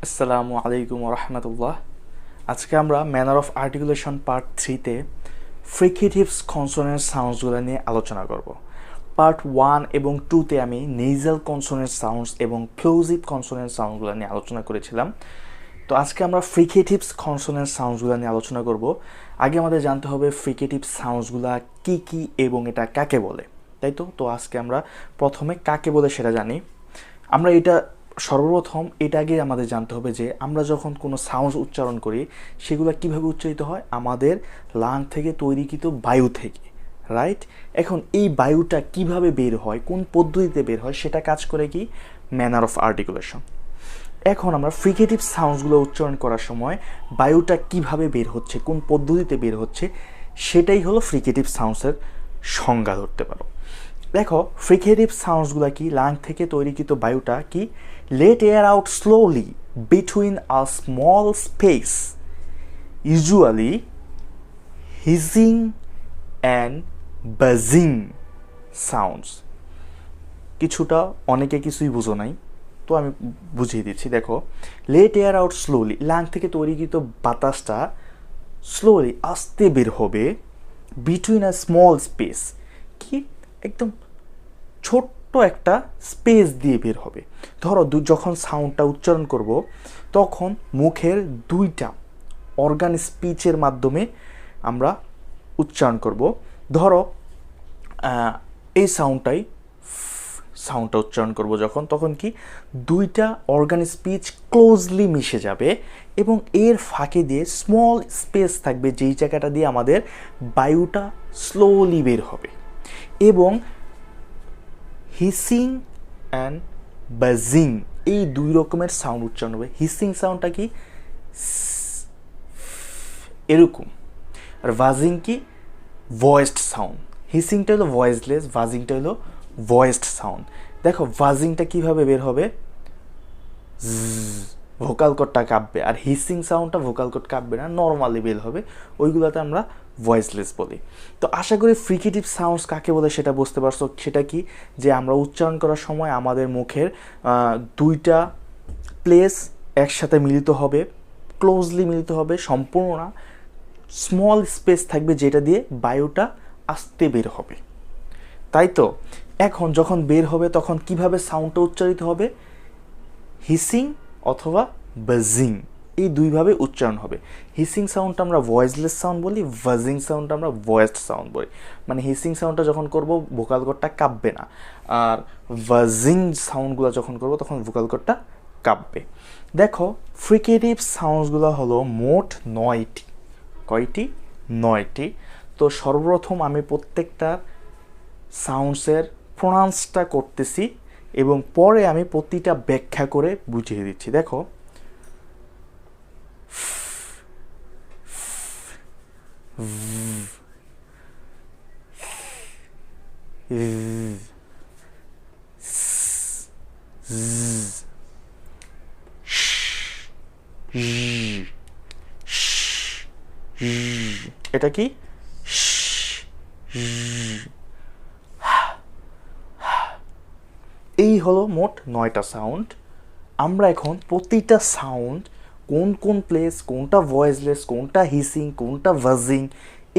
আসসালামু আলাইকুম রহমতুল্লাহ। আজকে আমরা ম্যানার অফ আর্টিকুলেশন পার্ট 3-তে ফ্রিকেটিভস কনসোনেন্ট সাউন্ডসগুলো নিয়ে আলোচনা করব। পার্ট 1 এবং 2-তে আমি নেজাল কনসোনেন্ট সাউন্ডস এবং প্লোজিভ কনসোনেন্ট সাউন্ডগুলো নিয়ে আলোচনা করেছিলাম। তো আজকে আমরা ফ্রিকেটিভস কনসোনেন্ট সাউন্ডসগুলো নিয়ে আলোচনা করব। আগে আমাদের জানতে হবে ফ্রিকেটিভ সাউন্ডসগুলো কি কি এবং এটা কাকে বলে, তাই তো। তো আজকে আমরা প্রথমে কাকে বলে সেটা জানি। আমরা এটা সর্বপ্রথম এটা আগে আমাদের জানতে হবে যে আমরা যখন কোনো সাউন্ড উচ্চারণ করি সেগুলো কিভাবে উচ্চারিত হয়, আমাদের লাং থেকে তৈরিকৃত বায়ু থেকে, রাইট। এখন এই বায়ুটা কিভাবে বের হয়, কোন পদ্ধতিতে বের হয়, সেটা কাজ করে কি ম্যানার অফ আর্টিকুলেশন। এখন আমরা ফ্রিকেটিভ সাউন্ডসগুলো উচ্চারণ করার সময় বায়ুটা কিভাবে বের হচ্ছে, কোন পদ্ধতিতে বের হচ্ছে, সেটাই হলো ফ্রিকেটিভ সাউন্ডসের সংজ্ঞা ধরতে পারো। দেখো ফ্রিকেটিভ সাউন্ডসগুলো কি, লাং থেকে তৈরিকৃত বায়ুটা কি, let air out slowly between a small space, usually hissing and buzzing sounds. কিছুটা অনেকে কিছুই বুঝো নাই, তো আমি বুঝিয়ে দিচ্ছি। দেখো let air out slowly, lung থেকে তৈরিকৃত বাতাসটা স্লোলি আস্তে বের হবে, বিটুইন আ স্মল স্পেস, কি একদম ছোট্ট একটা স্পেস দিয়ে বের হবে। ধরো যখন সাউন্ডটা উচ্চারণ করব তখন মুখের দুইটা অর্গান স্পিচের মাধ্যমে আমরা উচ্চারণ করব। ধরো এই সাউন্ডটা উচ্চারণ করব যখন, তখন কি দুইটা অর্গান স্পিচ ক্লোজলি মিশে যাবে এবং এর ফাঁকে দিয়ে স্মল স্পেস থাকবে যেই জায়গাটা দিয়ে আমাদের বায়ুটা স্লোলি বের হবে। এবং হিসিং অ্যান্ড বাজিং, এই দুই রকমের সাউন্ড উচ্চারণ হবে। হিসিং সাউন্ডটা কি এরকম, আর ভাজিং কি ভয়েসড সাউন্ড। হিসিংটা হলো ভয়েসলেস, ভাজিংটা হলো ভয়েসড সাউন্ড। দেখো ভাজিংটা কিভাবে বের হবে, ভোকাল কোডটা কাঁপবে, আর হিসিং সাউন্ডটা ভোকাল কোড কাঁপবে না, নর্মালি বের হবে, ওইগুলোতে আমরা ভয়েসলেস বলি। তো আশা করি ফ্রিকেটিভ সাউন্ডস কাকে বলে সেটা বুঝতে পারছো। সেটা কি, যে আমরা উচ্চারণ করার সময় আমাদের মুখের দুইটা প্লেস একসাথে মিলিত হবে, ক্লোজলি মিলিত হবে, সম্পূর্ণ না, স্মল স্পেস থাকবে যেটা দিয়ে বায়ুটা আস্তে বের হবে, তাই তো। এখন যখন বের হবে তখন কিভাবে সাউন্ডটা উচ্চারিত হবে, হিসিং অথবা বাজিং, এই দুইভাবে উচ্চারণ হবে। হিসিং সাউন্ডটা আমরা ভয়েসলেস সাউন্ড বলি, বাজিং সাউন্ডটা আমরা ভয়েসড সাউন্ড বলি। মানে হিসিং সাউন্ডটা যখন করব ভোকাল কোডটা কাঁপবে না, আর বাজিং সাউন্ডগুলো যখন করব তখন ভোকাল কোডটা কাঁপবে। দেখো ফ্রিকেটিভ সাউন্ডসগুলো হলো মোট 9টি। কয়টি? 9টি। তো সর্বপ্রথম আমি প্রত্যেকটা সাউন্ডসের প্রোনাউন্সটা করতেছি এবং পরে আমি প্রতিটা ব্যাখ্যা করে বুঝিয়ে দিচ্ছি। দেখো এটা কি, এই হলো মোট 9টা সাউন্ড। আমরা এখন প্রতিটা সাউন্ড কোন কোন প্লেস, কোনটা ভয়েসলেস, কোনটা হিসিং, কোনটা ভাজিং,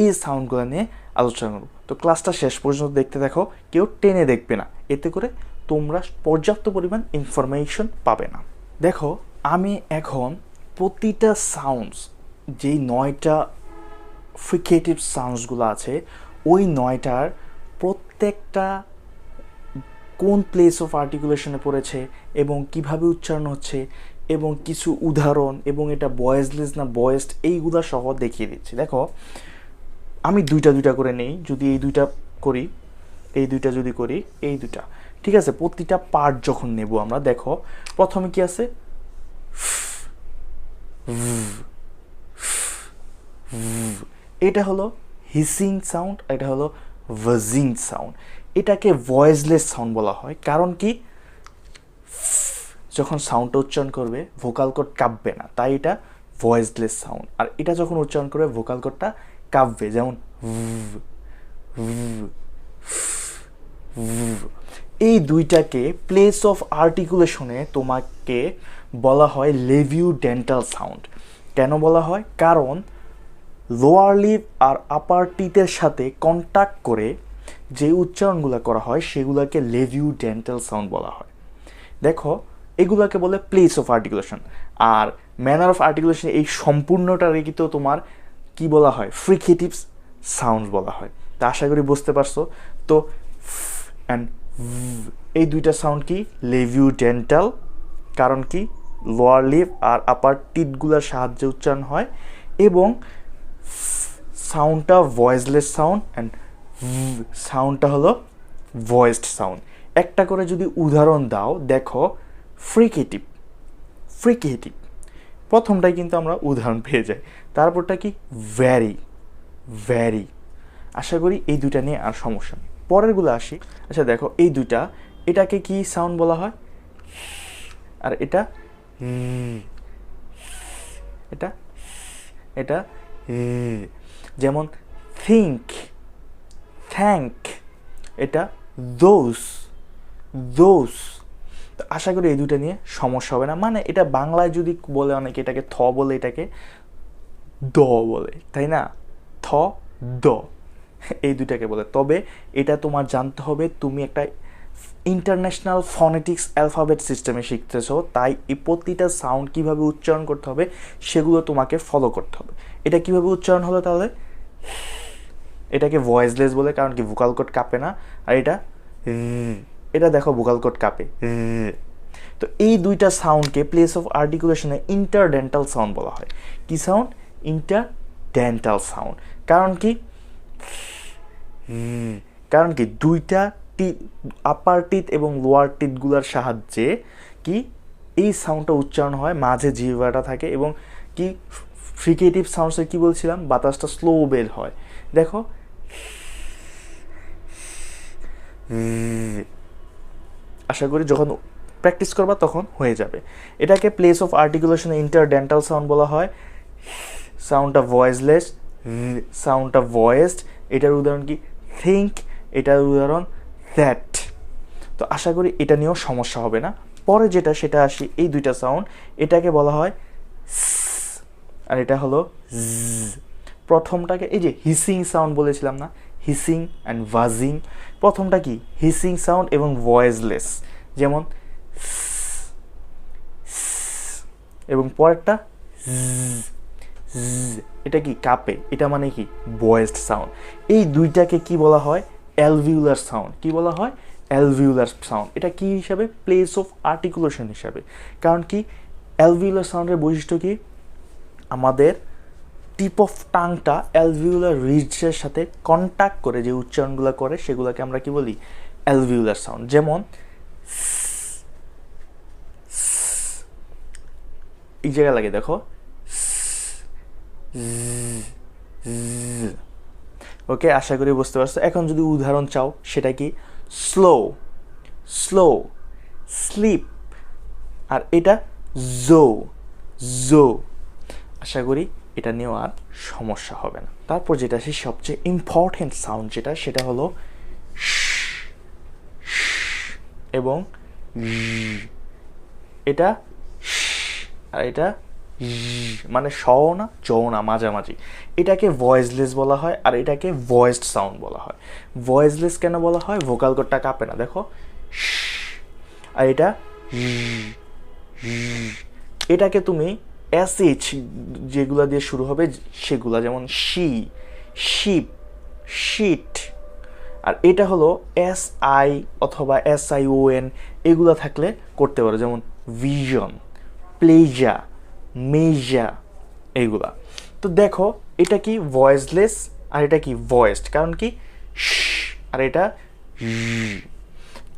এই সাউন্ডগুলো নিয়ে আলোচনা করব। তো ক্লাসটা শেষ পর্যন্ত দেখতে দেখো, কেউ টেনে দেখবে না, এতে করে তোমরা পর্যাপ্ত পরিমাণ ইনফরমেশন পাবে না। দেখো আমি এখন প্রতিটা সাউন্ডস, যেই 9টা ফ্রিকেটিভ সাউন্ডসগুলো আছে ওই 9টার প্রত্যেকটা কোন প্লেস অফ আর্টিকুলেশনে পড়েছে এবং কিভাবে উচ্চারণ হচ্ছে এবং কিছু উদাহরণ এবং এটা ভয়েসলেস না ভয়েসড এইগুলা সহ দেখিয়ে দিচ্ছি। দেখো আমি দুইটা দুইটা করে নেই, যদি এই দুইটা করি, এই দুইটা যদি করি, এই দুইটা, ঠিক আছে। প্রতিটা পার্ট যখন নেব আমরা, দেখো প্রথমে কি আছে, এটা হলো হিসিং সাউন্ড, এটা হলো ভাজিং সাউন্ড। এটাকে ভয়েসলেস সাউন্ড বলা হয়, কারণ কি যখন সাউন্ডটা উচ্চারণ করবে ভোকাল কোড কাঁপবে না, তাই এটা ভয়েসলেস সাউন্ড। আর এটা যখন উচ্চারণ করবে ভোকাল কোডটা কাঁপবে, যেমন এই দুইটাকে প্লেস অফ আর্টিকুলেশনে তোমাকে বলা হয় লেভিওডেন্টাল সাউন্ড। কেন বলা হয়? কারণ লোয়ার লিপ আর আপার টিথের সাথে কন্ট্যাক্ট করে যে উচ্চারণগুলো করা হয় সেগুলোকে লেভিওডেন্টাল সাউন্ড বলা হয়। দেখো এগুলোকে বলে প্লেস অফ আর্টিকুলেশন। আর ম্যানার অফ আর্টিকুলেশন এই সম্পূর্ণটারে কিন্তু তোমার কি বলা হয়? ফ্রিকেটিভ সাউন্ড বলা হয়। তা আশা করি বুঝতে পারছো। তো অ্যান্ড এই দুইটা সাউন্ড কি? লেভিওডেন্টাল। কারণ কি? লোয়ার লিপ আর আপার টিথগুলোর সাহায্যে উচ্চারণ হয়, এবং সাউন্ডটা ভয়েসলেস সাউন্ড, অ্যান্ড সাউন্ডটা হলো ভয়েসড সাউন্ড। একটা করে যদি উদাহরণ দাও, দেখো ফ্রিকেটিভ, ফ্রিকেটিভ প্রথমটাই কিন্তু আমরা উদাহরণ পেয়ে যাই। তারপরটা কি? Vary, vary. আশা করি এই দুইটা নিয়ে আর সমস্যা নেই। পরেরগুলো আসি। আচ্ছা দেখো এই দুইটা, এটাকে কি সাউন্ড বলা হয়? আর এটা এটা এটা যেমন থিঙ্ক, থ্যাঙ্ক, এটা দোস, দোস। তো আশা করি এই দুইটা নিয়ে সমস্যা হবে না। মানে এটা বাংলায় যদি বলে অনেকে এটাকে থ বলে, এটাকে দ বলে, তাই না? থ দ এই দুইটাকে বলে। তবে এটা তোমার জানতে হবে, তুমি একটা ইন্টারন্যাশনাল ফনেটিক্স অ্যালফাবেট সিস্টেমে শিখতেছো, তাই এই প্রতিটা সাউন্ড কীভাবে উচ্চারণ করতে হবে সেগুলো তোমাকে ফলো করতে হবে। এটা কীভাবে উচ্চারণ হলো তাহলে? এটাকে ভয়েসলেস বলে, কারণ কি ভোকাল কোড কাঁপে না। আর এটা এটা দেখো ভোকাল কোড কাঁপে। তো এই দুইটা সাউন্ডকে প্লেস অফ আর্টিকুলেশনে ইন্টারডেন্টাল সাউন্ড বলা হয়। কি সাউন্ড? Interdental sound. কারণ কি? কারণ কি দুইটা আপার টিথ এবং লোয়ার টিথগুলোর সাহায্যে কি এই সাউন্ডটা উচ্চারণ হয়, মাঝে জিহ্বাটা থাকে, এবং কি ফ্রিকেটিভ সাউন্ডসে কি বলছিলাম? বাতাসটা স্লো বের হয়। দেখো আশা করি যখন প্র্যাকটিস করবা তখন হয়ে যাবে। এটাকে প্লেস অফ আর্টিকুলেশনে ইন্টারডেন্টাল সাউন্ড বলা হয়। সাউন্ডটা ভয়েসলেস, সাউন্ডটা ভয়েসড। এটার উদাহরণ কি? থিঙ্ক। এটার উদাহরণ দ্যাট। তো আশা করি এটা নিয়েও সমস্যা হবে না। পরে যেটা সেটা আসি, এই দুইটা সাউন্ড, এটাকে বলা হয় আর এটা হলো প্রথমটাকে এই যে হিসিং সাউন্ড বলেছিলাম না, হিসিং অ্যান্ড ভাজিং। প্রথমটা কি? হিসিং সাউন্ড এবং ভয়েসলেস, যেমন এবং পরেরটা এটা কি? কাঁপে। এটা মানে কি? Voiced sound. এই দুইটাকে কি বলা হয়? Alveolar sound. কি বলা হয়? Alveolar sound. এটা কি হিসাবে? প্লেস অফ আর্টিকুলেশন হিসাবে। কারণ কি অ্যালভিউলার সাউন্ডের বৈশিষ্ট্য কি? আমাদের টিপ অফ টাংটা অ্যালভিউলার রিজের সাথে কন্ট্যাক্ট করে যে উচ্চারণগুলো করে সেগুলোকে আমরা কি বলি? Alveolar sound. যেমন এই জায়গায় লাগে, দেখো ওকে, আশা করি বুঝতে পারছো। এখন যদি উদাহরণ চাও, সেটা কি? Slow, slow, slip. আর এটা জো, জো। আশা করি এটা নিয়েও আর সমস্যা হবে না। তারপর যেটা আছে সবচেয়ে ইম্পর্টেন্ট সাউন্ড যেটা, সেটা হলো এবং এটা আর এটা মানে স না চ না, মাঝামাঝি। এটাকে ভয়েসলেস বলা হয়, আর এটাকে ভয়েসড সাউন্ড বলা হয়। ভয়েসলেস কেন বলা হয়? ভোকাল কোডটা কাঁপে না, দেখো। আর এটা এটাকে তুমি এসএইচ যেগুলা দিয়ে শুরু হবে সেগুলা, যেমন শি, শিপ, শিট। আর এটা হলো এস আই অথবা SION, এগুলা থাকলে করতে পারো, যেমন ভিশন, প্লেজা, মেজা, এইগুলা। তো দেখো এটা কি? ভয়েসলেস, আর এটা কি? ভয়েসড। কারণ কি? আর এটা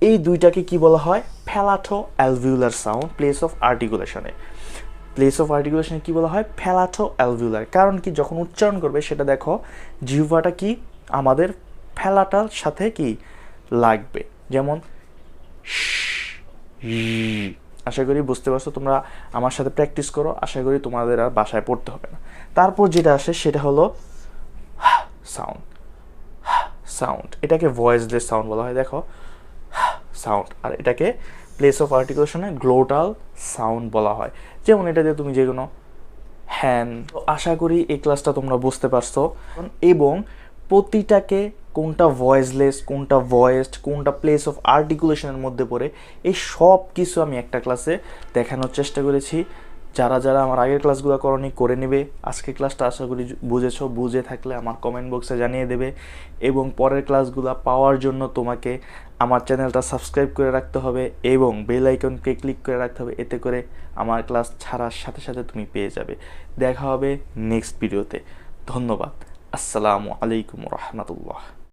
এই দুইটাকে কি বলা হয়? Palato alveolar sound place of আর্টিকুলেশনে। প্লেস অফ আর্টিকুলেশনে কি বলা হয়? Palato alveolar. কারণ কি যখন উচ্চারণ করবে সেটা দেখো জিহ্বাটা কি আমাদের ফ্যালাটার সাথে কি লাগবে, যেমন আশা করি বুঝতে পারছো। তোমরা আমার সাথে প্র্যাকটিস করো, আশা করি তোমাদের আর বাসায় পড়তে হবে না। তারপর যেটা আসে সেটা হলো সাউন্ড, সাউন্ড। এটাকে ভয়েসলেস সাউন্ড বলা হয়, দেখো সাউন্ড। আর এটাকে প্লেস অফ আর্টিকুলেশনে গ্লোটাল সাউন্ড বলা হয়। যেমন এটা দিয়ে তুমি যে কোনো হ্যান। আশা করি এই ক্লাসটা তোমরা বুঝতে পারছো এবং প্রতিটাকে কোনটা ভয়েসলেস, কোনটা ভয়েসড, কোনটা প্লেস অফ আর্টিকুলেশনের মধ্যে পড়ে, এই সব কিছু আমি একটা ক্লাসে দেখানোর চেষ্টা করেছি। যারা যারা আমার আগের ক্লাসগুলো করনি করে নেবে। আজকের ক্লাসটা আশা করি বুঝেছো, বুঝে থাকলে আমার কমেন্ট বক্সে জানিয়ে দেবে এবং পরের ক্লাসগুলো পাওয়ার জন্য তোমাকে আমার চ্যানেলটা সাবস্ক্রাইব করে রাখতে হবে এবং বেল আইকনকে ক্লিক করে রাখতে হবে, এতে করে আমার ক্লাস ছাড়ার সাথে সাথে তুমি পেয়ে যাবে। দেখা হবে নেক্সট ভিডিওতে। ধন্যবাদ। আসসালামু আলাইকুম রহমতুল্লাহ।